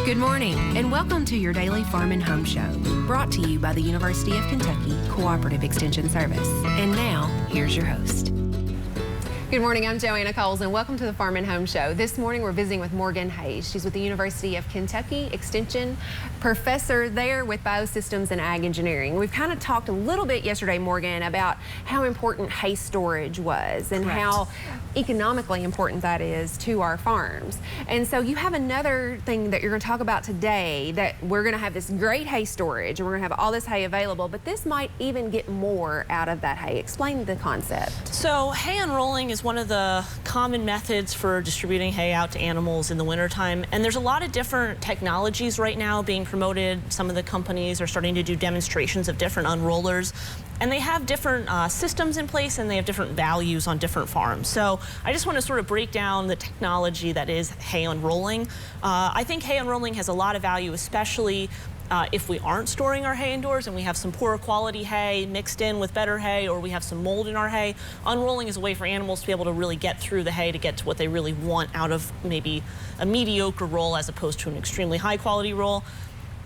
Good morning, and welcome to your daily Farm and Home Show, brought to you by the University of Kentucky Cooperative Extension Service. And now, here's your host. Good morning, I'm Joanna Coles, and welcome to the Farm and Home Show. This morning we're visiting with Morgan Hayes. She's with the University of Kentucky Extension, professor there with Biosystems and Ag Engineering. We've kind of talked a little bit yesterday, Morgan, about how important hay storage was and how economically important that is to our farms. And so you have another thing that you're going to talk about today, that we're going to have this great hay storage and we're going to have all this hay available, but this might even get more out of that hay. Explain the concept. So hay unrolling is one of the common methods for distributing hay out to animals in the wintertime. And there's a lot of different technologies right now being promoted. Some of the companies are starting to do demonstrations of different unrollers. And they have different systems in place, and they have different values on different farms. So I just want to sort of break down the technology that is hay unrolling. I think hay unrolling has a lot of value, especially if we aren't storing our hay indoors and we have some poor quality hay mixed in with better hay, or we have some mold in our hay. Unrolling is a way for animals to be able to really get through the hay to get to what they really want out of maybe a mediocre roll as opposed to an extremely high quality roll.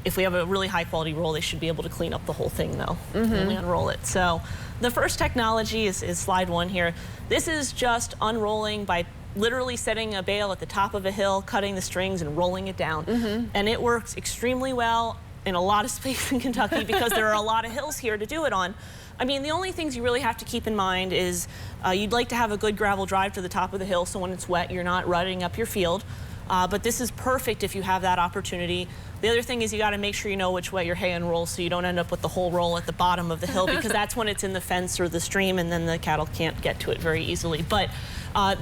If we have a really high quality roll, they should be able to clean up the whole thing though, when we unroll it. So the first technology is slide one here. This is just unrolling by literally setting a bale at the top of a hill, cutting the strings and rolling it down. And it works extremely well in a lot of space in Kentucky because there are a lot of hills here to do it on. I mean, the only things you really have to keep in mind is you'd like to have a good gravel drive to the top of the hill, so when it's wet, you're not rutting up your field. But this is perfect if you have that opportunity. The other thing is you got to make sure you know which way your hay unrolls so you don't end up with the whole roll at the bottom of the hill, because that's when it's in the fence or the stream and then the cattle can't get to it very easily. But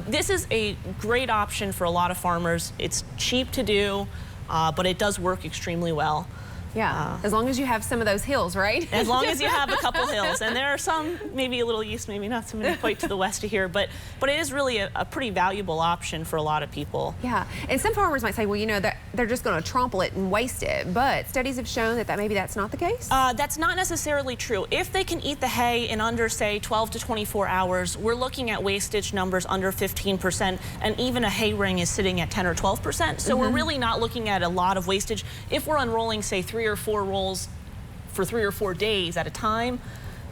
this is a great option for a lot of farmers. It's cheap to do, but it does work extremely well. Yeah, as long as you have some of those hills, right? As long as you have a couple hills. And there are some, maybe a little east, maybe not so many quite to the west of here, but it is really a pretty valuable option for a lot of people. Yeah, and some farmers might say, well, you know, that they're just going to trample it and waste it, but studies have shown that maybe that's not the case? That's not necessarily true. If they can eat the hay in under, say, 12 to 24 hours, we're looking at wastage numbers under 15%, and even a hay ring is sitting at 10 or 12%, so we're really not looking at a lot of wastage. If we're unrolling, say, 3 or 4 rolls for 3 or 4 days at a time,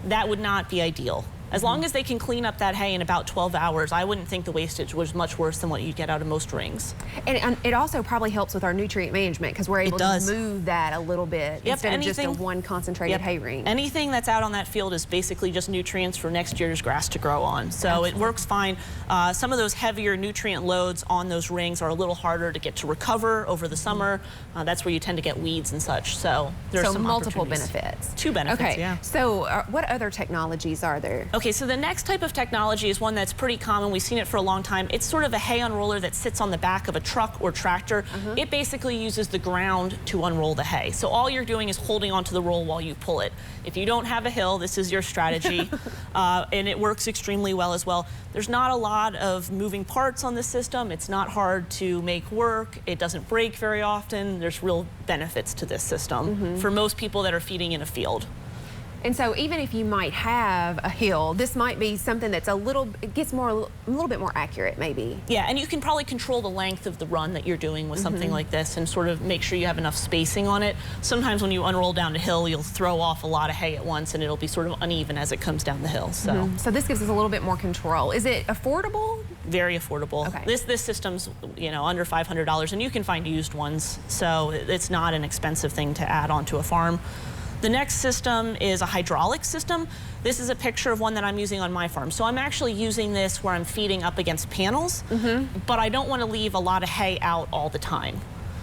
that would not be ideal. As long as they can clean up that hay in about 12 hours, I wouldn't think the wastage was much worse than what you'd get out of most rings. And it also probably helps with our nutrient management because we're able to move that a little bit instead of just a one concentrated hay ring. Anything that's out on that field is basically just nutrients for next year's grass to grow on. So it works fine. Some of those heavier nutrient loads on those rings are a little harder to get to recover over the summer. That's where you tend to get weeds and such. So there's some multiple benefits. 2 benefits, yeah. So what other technologies are there? Okay, so the next type of technology is one that's pretty common. We've seen it for a long time. It's sort of a hay unroller that sits on the back of a truck or tractor. It basically uses the ground to unroll the hay. So all you're doing is holding onto the roll while you pull it. If you don't have a hill, this is your strategy. And it works extremely well as well. There's not a lot of moving parts on the system. It's not hard to make work. It doesn't break very often. There's real benefits to this system for most people that are feeding in a field. And so even if you might have a hill, this might be something that's a little bit more accurate maybe. Yeah, and you can probably control the length of the run that you're doing with something like this and sort of make sure you have enough spacing on it. Sometimes when you unroll down a hill, you'll throw off a lot of hay at once and it'll be sort of uneven as it comes down the hill. So, so this gives us a little bit more control. Is it affordable? Very affordable. Okay. This system's, you know, under $500, and you can find used ones, so it's not an expensive thing to add onto a farm. The next system is a hydraulic system. This is a picture of one that I'm using on my farm. So I'm actually using this where I'm feeding up against panels, but I don't want to leave a lot of hay out all the time.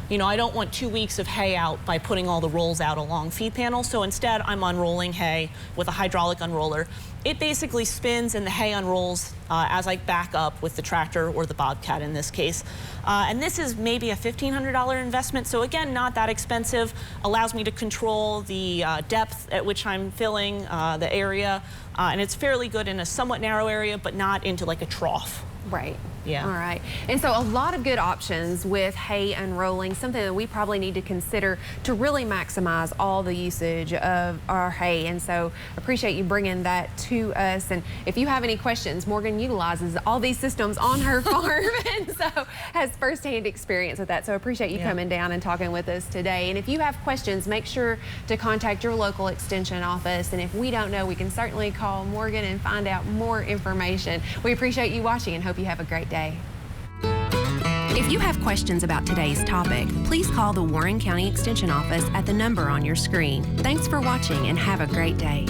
You know, I don't want 2 weeks of hay out by putting all the rolls out along feed panels, so instead I'm unrolling hay with a hydraulic unroller. It basically spins and the hay unrolls as I back up with the tractor or the Bobcat in this case. And this is maybe a $1,500 investment, so again, not that expensive. Allows me to control the depth at which I'm filling the area, and it's fairly good in a somewhat narrow area, but not into like a trough. Right. Yeah. All right. And so a lot of good options with hay unrolling, something that we probably need to consider to really maximize all the usage of our hay. And so appreciate you bringing that to us. And if you have any questions, Morgan utilizes all these systems on her farm and so has firsthand experience with that. So appreciate you coming down and talking with us today. And if you have questions, make sure to contact your local extension office. And if we don't know, we can certainly call Morgan and find out more information. We appreciate you watching and hope you have a great day. If you have questions about today's topic, please call the Warren County Extension Office at the number on your screen. Thanks for watching and have a great day.